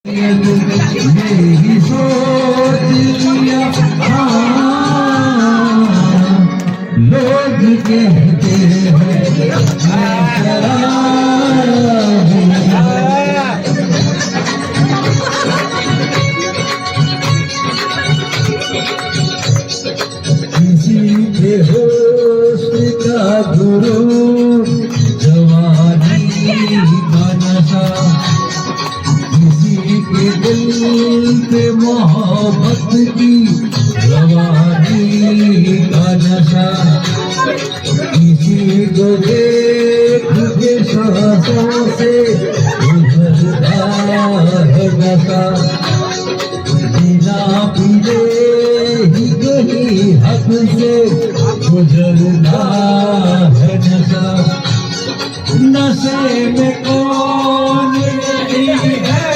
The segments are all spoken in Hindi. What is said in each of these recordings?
मेरी सोच लिया लोग कहते हैं मैं शराबी किसी के होश का गुरु जवानी का नशा किसी के दिल पे मोहब्बत की जवानी का नशा किसी को देख के सांसों से गुजरता है नशा बिना पीले ही कहीं हद से गुजरता है नशा नशे में कौन नहीं है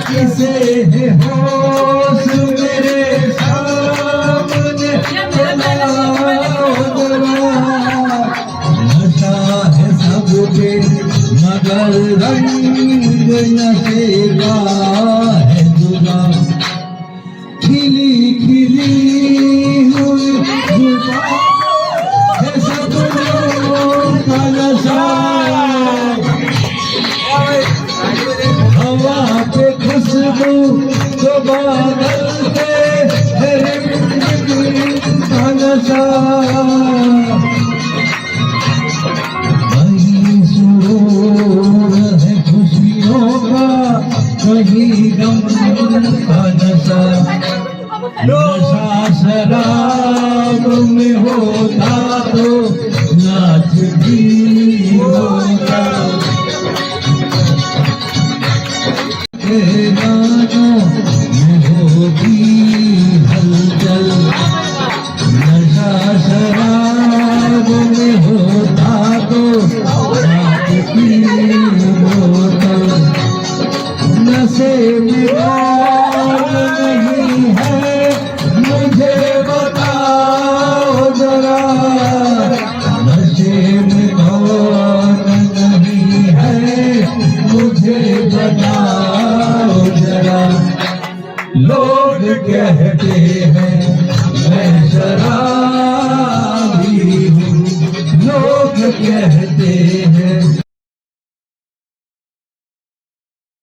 किसे है होश मेरे सामने नशा है सबके मगर रंग नशे का है जुदा खिली खिली हुई जुबान है सब लोगों का नशा हवा पे खुशबू तो बादल पे है का नशा कहीं सुरूर है खुशियों का कहीं गम का नशा नशा शराब में होता तो नाच भी होता गानों में होती हलचल नशा शराब में होता तो रात की बोतल नशे में कौन नहीं है मुझे बताओ जरा नशे में कौन नहीं है मुझे बताओ जरा लोग कहते हैं मैं शराब